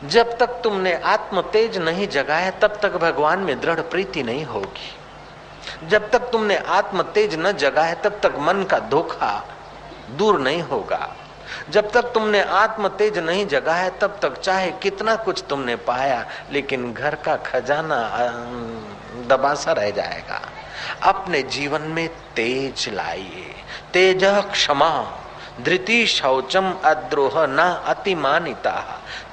जब तक तुमने आत्म तेज नहीं जगाया तब तक भगवान में दृढ़ प्रीति नहीं होगी। जब तक तुमने आत्म तेज न जगाया तब तक मन का धोखा दूर नहीं होगा। जब तक तुमने आत्म तेज नहीं जगाया तब तक चाहे कितना कुछ तुमने पाया लेकिन घर का खजाना दबा सा रह जाएगा। अपने जीवन में तेज लाइए। तेज क्षमा धृति शौचम अद्रोह न अतिमानिता।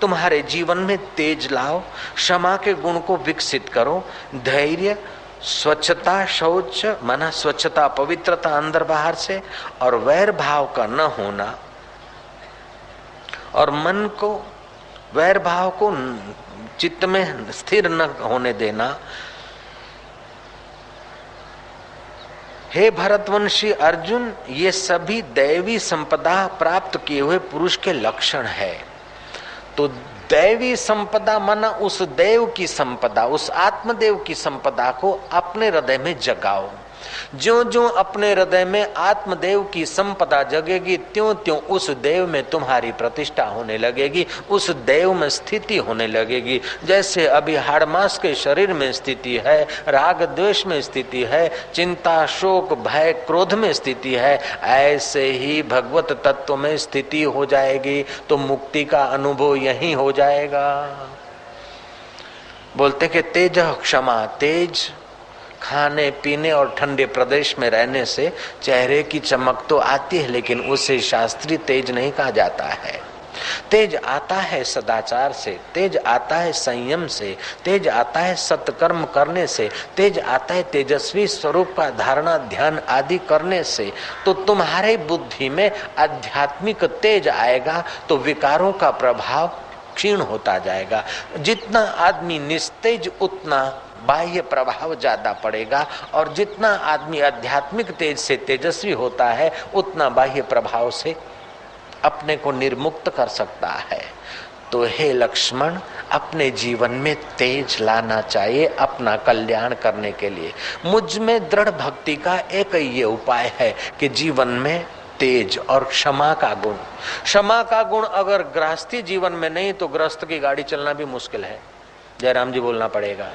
तुम्हारे जीवन में तेज लाओ, क्षमा के गुण को विकसित करो, धैर्य, स्वच्छता, शौच माना स्वच्छता पवित्रता अंदर बाहर से, और वैर भाव का न होना, और मन को वैर भाव को चित्त में स्थिर न होने देना। हे भरतवंशी अर्जुन, ये सभी दैवी संपदा प्राप्त किए हुए पुरुष के लक्षण है। तो दैवी संपदा माना उस देव की संपदा, उस आत्मदेव की संपदा को अपने हृदय में जगाओ। ज्यों ज्यों अपने हृदय में आत्मदेव की संपदा जगेगी त्यों त्यों उस देव में तुम्हारी प्रतिष्ठा होने लगेगी, उस देव में स्थिति होने लगेगी। जैसे अभी हाड़ मास के शरीर में स्थिति है, राग द्वेष में स्थिति है, चिंता शोक भय क्रोध में स्थिति है, ऐसे ही भगवत तत्व में स्थिति हो जाएगी तो मुक्ति का अनुभव यही हो जाएगा। बोलते कि तेज क्षमा, तेज खाने पीने और ठंडे प्रदेश में रहने से चेहरे की चमक तो आती है लेकिन उसे शास्त्रीय तेज नहीं कहा जाता है। तेज आता है सदाचार से, तेज आता है संयम से, तेज आता है सत्कर्म करने से, तेज आता है तेजस्वी स्वरूप का धारणा ध्यान आदि करने से। तो तुम्हारे बुद्धि में आध्यात्मिक तेज आएगा तो विकारों का प्रभाव क्षीण होता जाएगा। जितना आदमी निस्तेज उतना बाह्य प्रभाव ज्यादा पड़ेगा, और जितना आदमी आध्यात्मिक तेज से तेजस्वी होता है उतना बाह्य प्रभाव से अपने को निर्मुक्त कर सकता है। तो हे लक्ष्मण, अपने जीवन में तेज लाना चाहिए अपना कल्याण करने के लिए। मुझ में दृढ़ भक्ति का एक ये उपाय है कि जीवन में तेज और क्षमा का गुण। क्षमा का गुण अगर गृहस्थी जीवन में नहीं तो गृहस्थ की गाड़ी चलना भी मुश्किल है। जयराम जी बोलना पड़ेगा।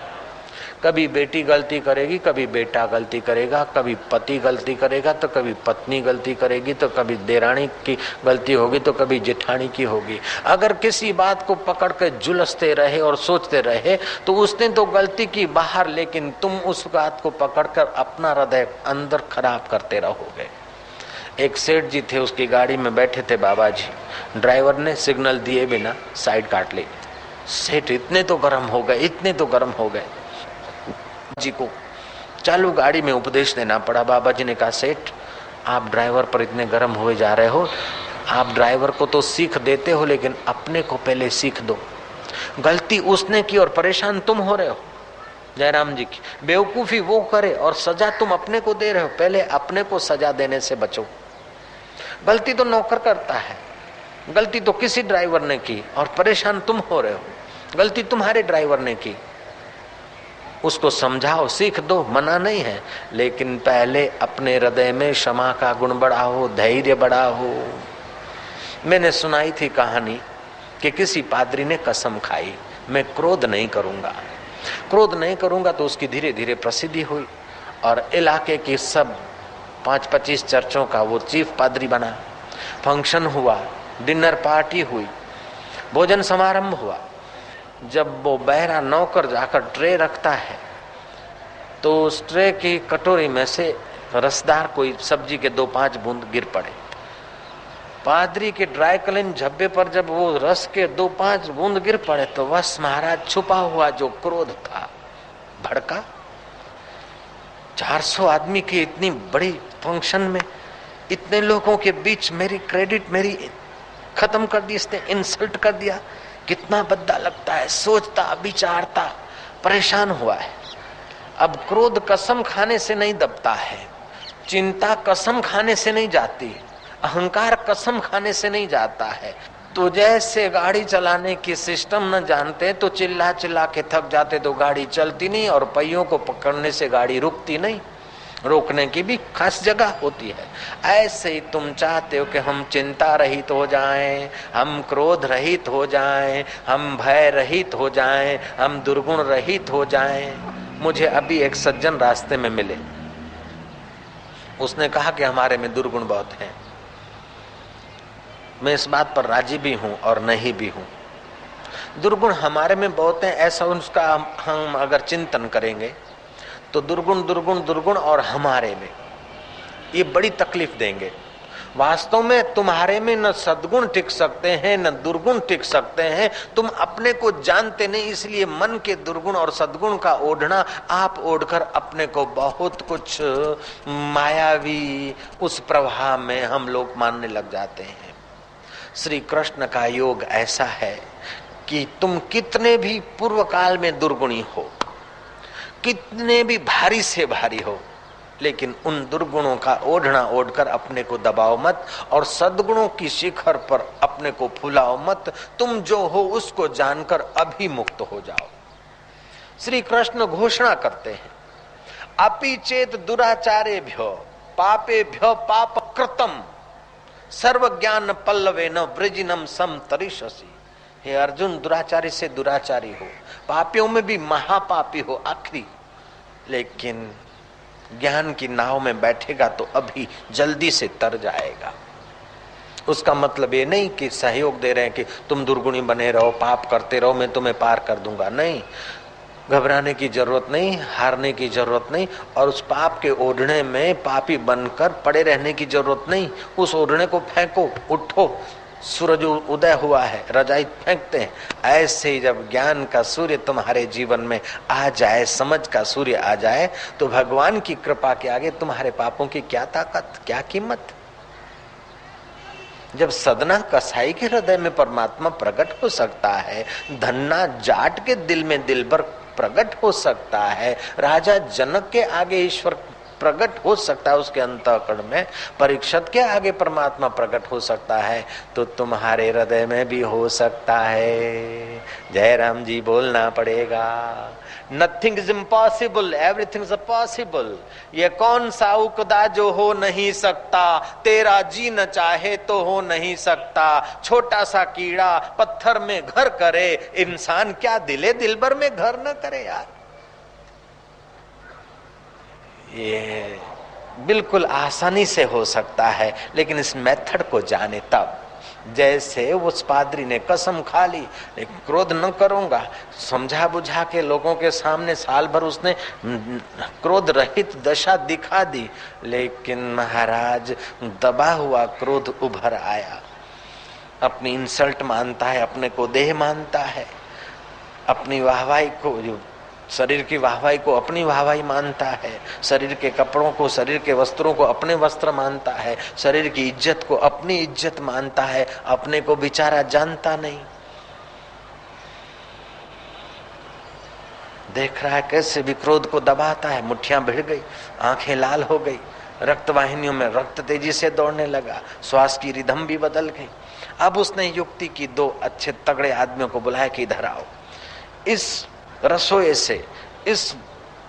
कभी बेटी गलती करेगी, कभी बेटा गलती करेगा, कभी पति गलती करेगा तो कभी पत्नी गलती करेगी, तो कभी देरानी की गलती होगी तो कभी जेठानी की होगी। अगर किसी बात को पकड़ कर झुलसते रहे और सोचते रहे तो उसने तो गलती की बाहर, लेकिन तुम उस बात को पकड़कर अपना हृदय अंदर खराब करते रहोगे। एक सेठ जी थे, उसकी गाड़ी में बैठे थे बाबा जी, ड्राइवर ने सिग्नल दिए बिना साइड काट ली। सेठ इतने तो गर्म हो गए, इतने तो गर्म हो गए, जी को चालू गाड़ी में उपदेश देना पड़ा। बाबा जी ने कहा, सेठ आप ड्राइवर पर इतने गर्म हुए जा रहे हो, आप ड्राइवर को तो सीख देते हो लेकिन अपने को पहले सीख दो। गलती उसने की और परेशान तुम हो रहे हो। जयराम जी की बेवकूफी वो करे और सजा तुम अपने को दे रहे हो, पहले अपने को सजा देने से बचो। गलती तो नौकर करता है, गलती तो किसी ड्राइवर ने की और परेशान तुम हो रहे हो, गलती तुम्हारे ड्राइवर ने की। उसको समझाओ, सीख दो, मना नहीं है, लेकिन पहले अपने हृदय में क्षमा का गुण बढ़ाओ, धैर्य बढ़ाओ। मैंने सुनाई थी कहानी कि किसी पादरी ने कसम खाई, मैं क्रोध नहीं करूंगा, क्रोध नहीं करूंगा। तो उसकी धीरे धीरे प्रसिद्धि हुई और इलाके की सब 5-25 चर्चों का वो चीफ पादरी बना। फंक्शन हुआ, डिनर पार्टी हुई, भोजन समारंभ हुआ। जब वो बहरा नौकर जाकर ट्रे रखता है तो उस ट्रे की कटोरी में से रसदार कोई सब्जी के 2-5 बूंद गिर पड़े। पादरी के ड्राई क्लीन झब्बे पर जब वो रस के 2-5 बूंद गिर पड़े तो बस महाराज छुपा हुआ जो क्रोध था भड़का। 400 आदमी की इतनी बड़ी फंक्शन में इतने लोगों के बीच मेरी क्रेडिट मेरी खत्म कर दी, इसने इंसल्ट कर दिया, कितना बद्दा लगता है। सोचता विचारता परेशान हुआ है। अब क्रोध कसम खाने से नहीं दबता है, चिंता कसम खाने से नहीं जाती, अहंकार कसम खाने से नहीं जाता है। तो जैसे गाड़ी चलाने की सिस्टम न जानते तो चिल्ला चिल्ला के थक जाते तो गाड़ी चलती नहीं और पहियों को पकड़ने से गाड़ी रुकती नहीं। रोकने की भी खास जगह होती है। ऐसे ही तुम चाहते हो कि हम चिंता रहित हो जाएं, हम क्रोध रहित हो जाएं, हम भय रहित हो जाएं, हम दुर्गुण रहित हो जाएं। मुझे अभी एक सज्जन रास्ते में मिले, उसने कहा कि हमारे में दुर्गुण बहुत हैं। मैं इस बात पर राजी भी हूं और नहीं भी हूं। दुर्गुण हमारे में बहुत हैं, ऐसा उसका हम अगर चिंतन करेंगे तो दुर्गुण दुर्गुण दुर्गुण और हमारे में ये बड़ी तकलीफ देंगे। वास्तव में तुम्हारे में न सद्गुण टिक सकते हैं न दुर्गुण टिक सकते हैं। तुम अपने को जानते नहीं, इसलिए मन के दुर्गुण और सद्गुण का ओढ़ना आप ओढ़कर अपने को बहुत कुछ मायावी उस प्रवाह में हम लोग मानने लग जाते हैं। श्री कृष्ण का योग ऐसा है कि तुम कितने भी पूर्व काल में दुर्गुणी हो, कितने भी भारी से भारी हो, लेकिन उन दुर्गुणों का ओढ़ना ओढ़कर अपने को दबाओ मत और सद्गुणों की शिखर पर अपने को फुलाओ मत। तुम जो हो उसको जानकर अभी मुक्त हो जाओ। श्री कृष्ण घोषणा करते हैं, अपि चेत दुराचारेभ्यो पापेभ्यो पाप कृतम सर्व ज्ञान पल्लवेन वृजिनम सम तरिष्यसि। हे अर्जुन, दुराचारी से दुराचारी हो, पापियों में भी महापापी हो आखिरी, लेकिन ज्ञान की नाव में बैठेगा तो अभी जल्दी से तर जाएगा। उसका मतलब ये नहीं कि सहयोग दे रहे हैं कि तुम दुर्गुणी बने रहो, पाप करते रहो, मैं तुम्हें पार कर दूंगा। नहीं, घबराने की जरूरत नहीं, हारने की जरूरत नहीं, और उस पाप के ओढ़ने में पापी बनकर पड़े रहने की जरूरत नहीं। उस ओढ़ने को फेंको, उठो। सूरज उदय हुआ है, रजाई फेंकते हैं। ऐसे ही जब ज्ञान का सूर्य तुम्हारे जीवन में आ जाए, समझ का सूर्य आ जाए, तो भगवान की कृपा के आगे तुम्हारे पापों की क्या ताकत, क्या कीमत। जब सदना कसाई के हृदय में परमात्मा प्रकट हो सकता है, धन्ना जाट के दिल में दिलबर प्रकट हो सकता है, राजा जनक के आगे ईश्वर प्रकट हो सकता है, उसके अंतःकरण में परीक्षित के आगे परमात्मा प्रकट हो सकता है, तो तुम्हारे हृदय में भी हो सकता है। जय राम जी बोलना पड़ेगा। Nothing is impossible, everything is possible. ये कौन सा उकदा जो हो नहीं सकता, तेरा जी न चाहे तो हो नहीं सकता। छोटा सा कीड़ा पत्थर में घर करे, इंसान क्या दिले दिलबर में घर न करे यार। ये बिल्कुल आसानी से हो सकता है, लेकिन इस मेथड को जाने तब। जैसे उस पादरी ने कसम खा ली, लेकिन क्रोध न करूंगा, समझा बुझा के लोगों के सामने साल भर उसने क्रोध रहित दशा दिखा दी, लेकिन महाराज दबा हुआ क्रोध उभर आया। अपनी इंसल्ट मानता है, अपने को देह मानता है, अपनी वाहवाही को, जो शरीर की वाहवाही को अपनी वाहवाही मानता है, शरीर के कपड़ों को, शरीर के वस्त्रों को अपने वस्त्र मानता है, शरीर की इज्जत को अपनी इज्जत मानता है, अपने को बेचारा जानता नहीं। देख रहा है कैसे भी क्रोध को दबाता है। मुट्ठियां भिड़ गई, आंखें लाल हो गई, रक्त वाहिनियों में रक्त तेजी से दौड़ने लगा, श्वास की रिदम भी बदल गई। अब उसने युक्ति की, दो अच्छे तगड़े आदमियों को बुलाया कि इधर आओ। इस रसोई से, इस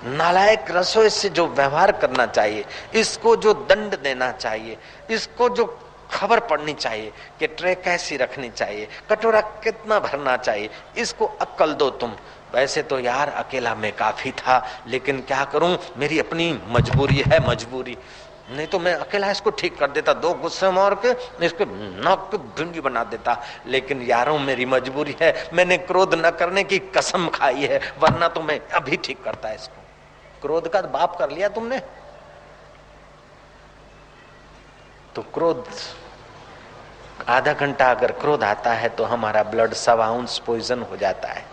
नालायक रसोई से जो व्यवहार करना चाहिए, इसको जो दंड देना चाहिए, इसको जो खबर पड़नी चाहिए कि ट्रे कैसी रखनी चाहिए, कटोरा कितना भरना चाहिए, इसको अक्ल दो तुम। वैसे तो यार अकेला मैं काफी था, लेकिन क्या करूं, मेरी अपनी मजबूरी है, मजबूरी नहीं तो मैं अकेला इसको ठीक कर देता, दो गुस्से मार के इसके नाक पे भिंडी बना देता। लेकिन यारों मेरी मजबूरी है, मैंने क्रोध न करने की कसम खाई है, वरना तो मैं अभी ठीक करता इसको। क्रोध का बाप कर लिया तुमने। तो क्रोध, आधा घंटा अगर क्रोध आता है तो हमारा ब्लड 1.25 आउंस पॉइजन हो जाता है।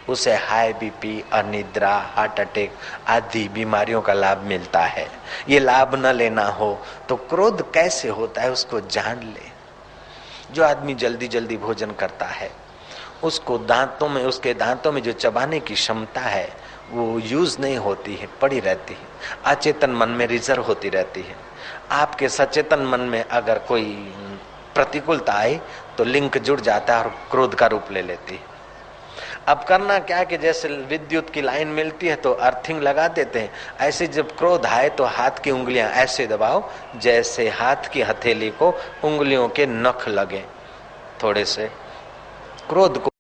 उसे हाई बीपी, अनिद्रा, हार्ट अटैक आदि बीमारियों का लाभ मिलता है। ये लाभ न लेना हो तो क्रोध कैसे होता है उसको जान ले। जो आदमी जल्दी जल्दी भोजन करता है, उसको दांतों में, उसके दांतों में जो चबाने की क्षमता है वो यूज नहीं होती है, पड़ी रहती है, अचेतन मन में रिजर्व होती रहती है। आपके सचेतन मन में अगर कोई प्रतिकूलता आए तो लिंक जुड़ जाता है और क्रोध का रूप ले लेती है। अब करना क्या कि जैसे विद्युत की लाइन मिलती है तो अर्थिंग लगा देते हैं, ऐसे जब क्रोध आए तो हाथ की उंगलियां ऐसे दबाओ जैसे हाथ की हथेली को उंगलियों के नख लगे। थोड़े से क्रोध को